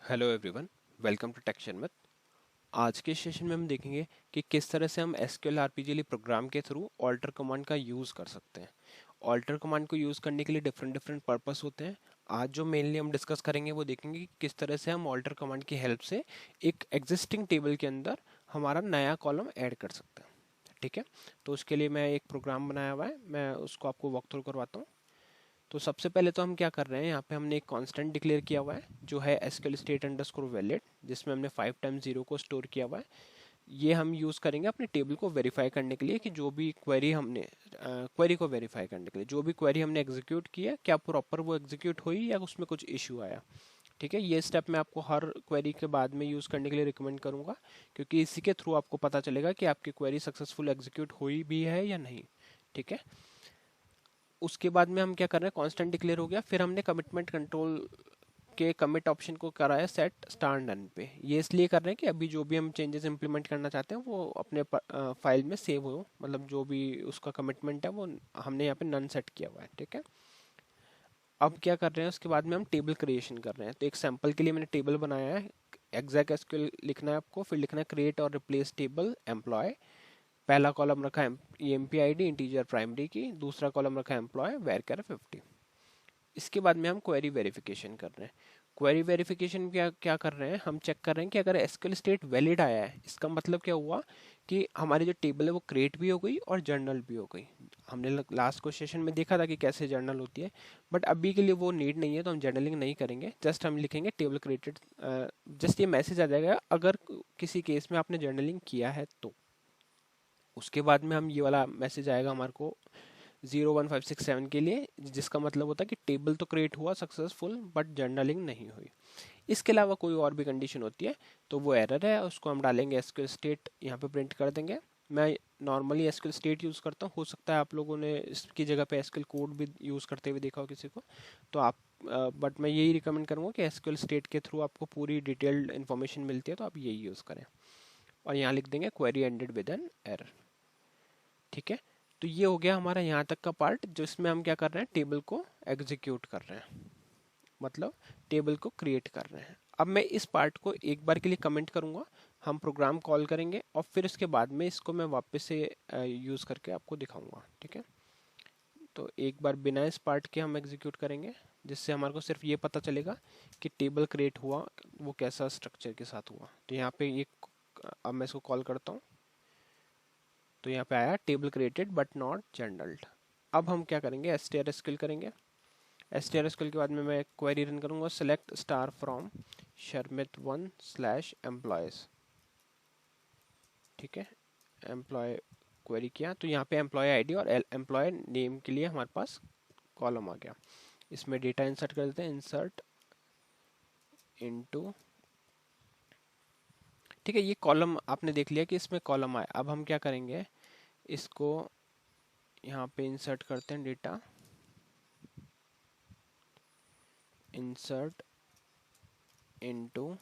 Hello everyone, welcome to टेक्शन with. आज के सेशन में हम देखेंगे कि किस तरह से हम एसक्यूएल आरपीजीएल प्रोग्राम के थ्रू ऑल्टर कमांड का यूज़ कर सकते हैं। ऑल्टर कमांड को यूज़ करने के लिए डिफरेंट डिफरेंट पर्पस होते हैं। आज जो मेनली हम डिस्कस करेंगे वो देखेंगे कि किस तरह से हम ऑल्टर कमांड की हेल्प से एक एग्जिस्टिंग टेबल के अंदर हमारा नया कॉलम ऐड कर सकते हैं। ठीक है, तो उसके लिए मैं एक प्रोग्राम बनाया हुआ है, मैं उसको आपको वॉक थ्रू करवाता हूँ। तो सबसे पहले तो हम क्या कर रहे हैं, यहाँ पे हमने एक कांस्टेंट डिक्लेयर किया हुआ है जो है एसक्यूएल स्टेट अंडरस्कोर वैलिड, जिसमें हमने 5 टाइम्स 0 को स्टोर किया हुआ है। ये हम यूज़ करेंगे अपने टेबल को वेरीफाई करने के लिए कि जो भी क्वेरी हमने क्वेरी को वेरीफाई करने के लिए जो भी क्वेरी हमने एग्जीक्यूट किया क्या प्रॉपर वो एग्जीक्यूट हुई या उसमें कुछ इशू आया। ठीक है, ये स्टेप मैं आपको हर क्वेरी के बाद में यूज़ करने के लिए रिकमेंड करूँगा, क्योंकि इसी के थ्रू आपको पता चलेगा कि आपकी क्वेरी सक्सेसफुल एग्जीक्यूट हुई भी है या नहीं। ठीक है, उसके बाद में हम क्या कर रहे हैं, कांस्टेंट डिक्लेयर हो गया, फिर हमने कमिटमेंट कंट्रोल के कमिट ऑप्शन को करा है सेट स्टार नन पे। ये इसलिए कर रहे हैं कि अभी जो भी हम चेंजेस इंप्लीमेंट करना चाहते हैं वो अपने फाइल में सेव हो, मतलब जो भी उसका कमिटमेंट है वो हमने यहाँ पे नन सेट किया हुआ है। ठीक है, अब क्या कर रहे हैं, उसके बाद में हम टेबल क्रिएशन कर रहे हैं। तो एक सैंपल के लिए मैंने टेबल बनाया है। एग्जैक्ट एसक्यूएल लिखना है आपको, फिर लिखना है क्रिएट और रिप्लेस टेबल एम्प्लॉय। पहला कॉलम रखा है एम्प्लॉय आईडी इंटीजर प्राइमरी की, दूसरा कॉलम रखा है एम्प्लॉय वेर 50। इसके बाद में हम क्वेरी वेरिफिकेशन कर रहे हैं। क्वेरी वेरिफिकेशन क्या क्या कर रहे हैं, हम चेक कर रहे हैं कि अगर एसक्यूएल स्टेट वैलिड आया है, इसका मतलब क्या हुआ कि हमारी जो टेबल है वो क्रिएट भी हो गई और जर्नल भी हो गई। हमने लास्ट को सेशन में देखा था कि कैसे जर्नल होती है, बट अभी के लिए वो नीड नहीं है, तो हम जर्नलिंग नहीं करेंगे। जस्ट हम लिखेंगे टेबल क्रिएटेड। जस्ट ये मैसेज आ जाएगा अगर किसी केस में आपने जर्नलिंग किया है तो। उसके बाद में हम ये वाला मैसेज आएगा हमारे को 01567 के लिए, जिसका मतलब होता है कि टेबल तो क्रिएट हुआ सक्सेसफुल बट जर्नलिंग नहीं हुई। इसके अलावा कोई और भी कंडीशन होती है तो वो एरर है, उसको हम डालेंगे एसक्यूएल स्टेट, यहाँ पे प्रिंट कर देंगे। मैं नॉर्मली एसक्यूएल स्टेट यूज़ करता हूँ, हो सकता है आप लोगों ने इसकी जगह पे एसक्यूएल कोड भी यूज़ करते हुए देखा हो किसी को, तो आप बट मैं यही रिकमेंड करूँगा कि एसक्यूएल स्टेट के थ्रू आपको पूरी डिटेल्ड इन्फॉर्मेशन मिलती है, तो आप यही यूज़ करें। और यहाँ लिख देंगे query ended with an error. ठीक है, तो ये हो गया हमारा यहाँ तक का पार्ट, जिसमें हम क्या कर रहे हैं, टेबल को एग्जीक्यूट कर रहे हैं, मतलब टेबल को क्रिएट कर रहे हैं। अब मैं इस पार्ट को एक बार के लिए कमेंट करूंगा, हम प्रोग्राम कॉल करेंगे और फिर इसके बाद में इसको मैं वापस से यूज़ करके आपको दिखाऊंगा। ठीक है, तो एक बार बिना इस पार्ट के हम एग्जीक्यूट करेंगे, जिससे हमारे को सिर्फ ये पता चलेगा कि टेबल क्रिएट हुआ वो कैसा स्ट्रक्चर के साथ हुआ। तो यहाँ पे एक, अब मैं इसको कॉल करता हूँ, तो यहाँ पे आया टेबल क्रिएटेड बट नॉट जनरल्ड। अब हम क्या करेंगे, एसटीआरएसक्यूएल करेंगे। एसटीआरएसक्यूएल के बाद में मैं क्वेरी रन करूंगा, सेलेक्ट स्टार फ्रॉम शर्मित 1/एम्प्लॉयज। ठीक है, एम्प्लॉय क्वेरी किया, तो यहाँ पे एम्प्लॉय आईडी और एम्प्लॉय नेम के लिए हमारे पास कॉलम आ गया। इसमें डेटा इंसर्ट कर देते हैं, इंसर्ट इनटू। ठीक है, ये कॉलम आपने देख लिया कि इसमें कॉलम आया। अब हम क्या करेंगे, इसको यहाँ पे इंसर्ट करते हैं, डेटा इंसर्ट इनटू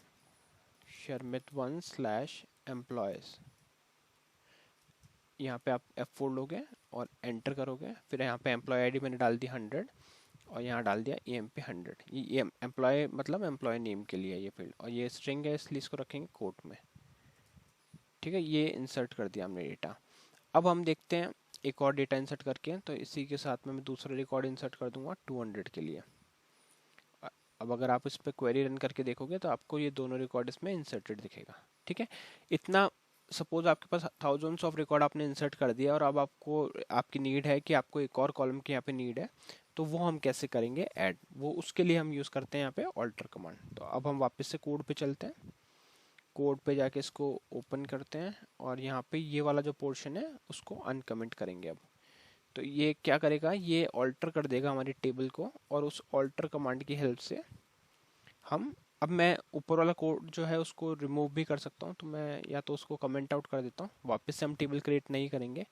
शर्मित 1/एम्प्लॉयज। यहाँ पे आप F4 लोगे और एंटर करोगे, फिर यहाँ पे एम्प्लॉय आईडी मैंने डाल दी 100 और यहाँ डाल दिया EM पे 100। ये एम्प्लॉय मतलब एम्प्लॉय नेम के लिए ये फील्ड, और ये स्ट्रिंग है इसलिए इसको रखेंगे कोट में। ठीक है, ये इंसर्ट कर दिया हमने डेटा। अब हम देखते हैं एक और डेटा इंसर्ट करके, तो इसी के साथ में मैं दूसरा रिकॉर्ड इंसर्ट कर दूंगा 200 के लिए। अब अगर आप इस पर क्वेरी रन करके देखोगे तो आपको ये दोनों रिकॉर्ड इसमें इंसर्टेड दिखेगा। ठीक है, इतना सपोज आपके पास थाउजेंड्स ऑफ रिकॉर्ड आपने इंसर्ट कर दिया और अब आपको, आपकी नीड है कि आपको एक और कॉलम की यहाँ पे नीड है, तो वो हम कैसे करेंगे ऐड, वो उसके लिए हम यूज़ करते हैं यहाँ पे ऑल्टर कमांड। तो अब हम वापस से कोड पे चलते हैं, कोड पे जाके इसको ओपन करते हैं और यहाँ पे ये वाला जो पोर्शन है उसको अनकमेंट करेंगे। अब तो ये क्या करेगा, ये ऑल्टर कर देगा हमारी टेबल को, और उस ऑल्टर कमांड की हेल्प से हम, अब मैं ऊपर वाला कोड जो है उसको रिमूव भी कर सकता हूँ, तो मैं या तो उसको कमेंट आउट कर देता हूँ, वापस से हम टेबल क्रिएट नहीं करेंगे।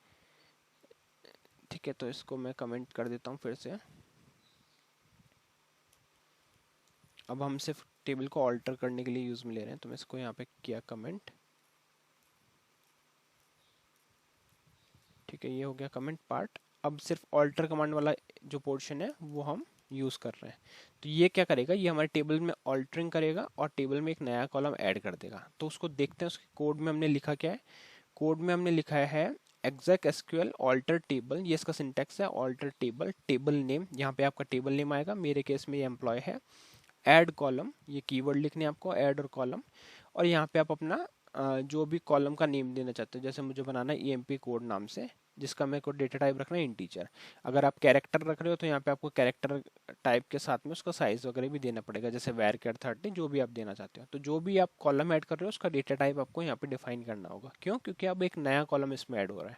ठीक है, तो इसको मैं कमेंट कर देता हूँ फिर से। अब हम सिर्फ टेबल को ऑल्टर करने के लिए यूज़ में ले रहे हैं, तो मैं इसको यहाँ पे किया कमेंट। ठीक है, ये हो गया कमेंट पार्ट। अब सिर्फ ऑल्टर कमांड वाला जो पोर्शन है वो हम यूज़ कर रहे हैं। तो ये क्या करेगा, ये हमारे टेबल में ऑल्टरिंग करेगा और टेबल में एक नया कॉलम ऐड कर देगा। तो उसको देखते हैं उसके कोड में हमने लिखा क्या है। कोड में हमने लिखा है exec sql alter टेबल, ये इसका सिंटेक्स है। alter टेबल, टेबल नेम, यहाँ पे आपका टेबल नेम आएगा, मेरे केस में ये एम्प्लॉय है। ऐड कॉलम, ये कीवर्ड लिखने हैं आपको, ऐड और कॉलम। और यहाँ पे आप अपना जो भी कॉलम का नेम देना चाहते हो, जैसे मुझे बनाना है emp कोड नाम से, जिसका मेरे को डेटा टाइप रखना है इंटीजर। अगर आप कैरेक्टर रख रहे हो तो यहाँ पे आपको कैरेक्टर टाइप के साथ में उसका साइज वगैरह भी देना पड़ेगा, जैसे varchar 30, जो भी आप देना चाहते हो। तो जो भी आप कॉलम ऐड कर रहे हो उसका डेटा टाइप आपको यहाँ पे डिफाइन करना होगा। क्यों? क्योंकि अब एक नया कॉलम इसमें ऐड हो रहा है।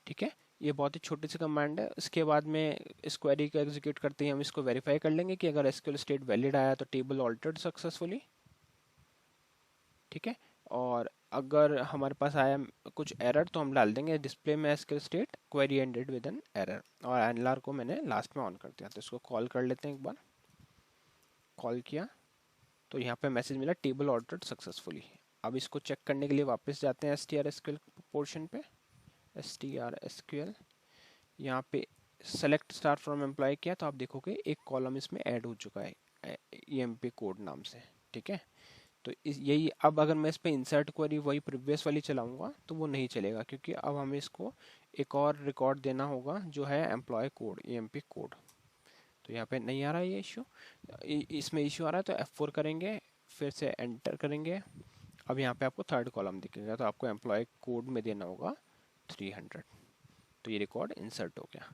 ठीक है, ये बहुत ही छोटी सी कमांड है। इसके बाद में इस क्वेरी को एग्जीक्यूट करते ही हम इसको वेरीफाई कर लेंगे कि अगर एसक्यूएल स्टेट वैलिड आया तो टेबल ऑल्टर्ड सक्सेसफुली। ठीक है, और अगर हमारे पास आया कुछ एरर तो हम डाल देंगे डिस्प्ले में SQL state query ended with an error, और एनएलआर को मैंने लास्ट में ऑन कर दिया। तो इसको कॉल कर लेते हैं एक बार। कॉल किया तो यहाँ पे मैसेज मिला टेबल ऑल्टर्ड सक्सेसफुली। अब इसको चेक करने के लिए वापस जाते हैं str_sql पोर्शन पे। str_sql, यहाँ पे सेलेक्ट स्टार फ्रॉम एम्प्लॉय किया तो आप देखोगे एक कॉलम इसमें ऐड हो चुका है emp कोड नाम से। ठीक है, तो यही, अब अगर मैं इस पे इंसर्ट क्वेरी वही प्रीवियस वाली चलाऊंगा तो वो नहीं चलेगा, क्योंकि अब हमें इसको एक और रिकॉर्ड देना होगा जो है एम्प्लॉय कोड, emp कोड। तो यहाँ पे नहीं आ रहा है ये इशू, इसमें इशू आ रहा है तो F4 करेंगे, फिर से एंटर करेंगे। अब यहाँ पे आपको थर्ड कॉलम दिखेगा, तो आपको एम्प्लॉय कोड में देना होगा 300। तो ये रिकॉर्ड इंसर्ट हो गया।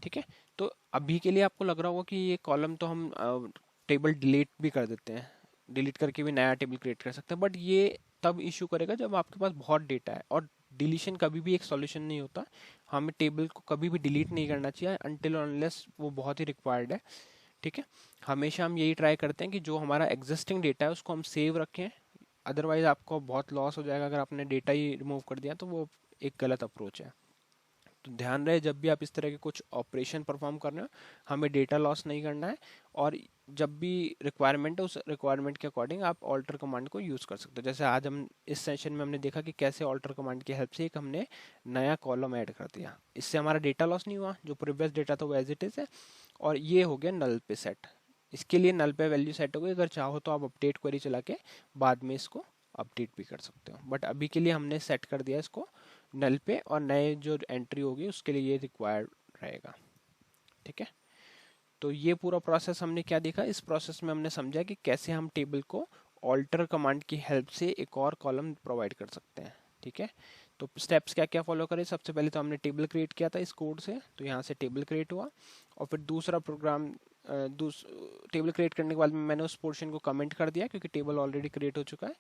ठीक है, तो अभी के लिए आपको लग रहा होगा कि ये कॉलम तो हम टेबल डिलीट भी कर देते हैं, डिलीट करके भी नया टेबल क्रिएट कर सकते हैं, बट ये तब इशू करेगा जब आपके पास बहुत डेटा है। और डिलीशन कभी भी एक सॉल्यूशन नहीं होता, हमें टेबल को कभी भी डिलीट नहीं करना चाहिए अनटिल अनलेस वो बहुत ही रिक्वायर्ड है। ठीक है, हमेशा हम यही ट्राई करते हैं कि जो हमारा एग्जिस्टिंग डेटा है उसको हम सेव रखें। अदरवाइज आपको बहुत लॉस हो जाएगा, अगर आपने डेटा ही रिमूव कर दिया तो वो एक गलत अप्रोच है। तो ध्यान रहे जब भी आप इस तरह के कुछ ऑपरेशन परफॉर्म कर रहे हो, हमें डेटा लॉस नहीं करना है। और जब भी रिक्वायरमेंट है उस रिक्वायरमेंट के अकॉर्डिंग आप ऑल्टर कमांड को यूज़ कर सकते हो। जैसे आज हम इस सेशन में हमने देखा कि कैसे ऑल्टर कमांड की हेल्प से एक हमने नया कॉलम ऐड कर दिया, इससे हमारा डेटा लॉस नहीं हुआ, जो प्रीवियस डेटा था वो एज इट इज़ है। और ये हो गया नल पे सेट, इसके लिए नल पे वैल्यू सेट हो गई। अगर चाहो तो आप अपडेट क्वेरी चला के बाद में इसको अपडेट भी कर सकते हो, बट अभी के लिए हमने सेट कर दिया इसको नल पे, और नए जो एंट्री होगी उसके लिए ये रिक्वायर्ड रहेगा। ठीक है, तो ये पूरा प्रोसेस हमने क्या देखा, इस प्रोसेस में हमने समझा कि कैसे हम टेबल को ऑल्टर कमांड की हेल्प से एक और कॉलम प्रोवाइड कर सकते हैं। ठीक है, तो स्टेप्स क्या क्या फॉलो करें। सबसे पहले तो हमने टेबल क्रिएट किया था इस कोड से, तो यहाँ से टेबल क्रिएट हुआ। और फिर दूसरा प्रोग्राम, टेबल क्रिएट करने के बाद मैंने उस पोर्शन को कमेंट कर दिया क्योंकि टेबल ऑलरेडी क्रिएट हो चुका है।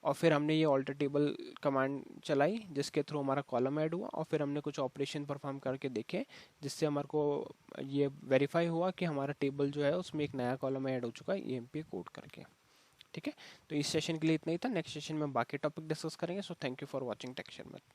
और फिर हमने ये ऑल्टर टेबल कमांड चलाई जिसके थ्रू हमारा कॉलम ऐड हुआ, और फिर हमने कुछ ऑपरेशन परफॉर्म करके देखे जिससे हमारे को ये वेरीफाई हुआ कि हमारा टेबल जो है उसमें एक नया कॉलम ऐड हो चुका है emp कोड करके। ठीक है, तो इस सेशन के लिए इतना ही था। नेक्स्ट सेशन में बाकी टॉपिक डिस्कस करेंगे। So thank you for watching texture math.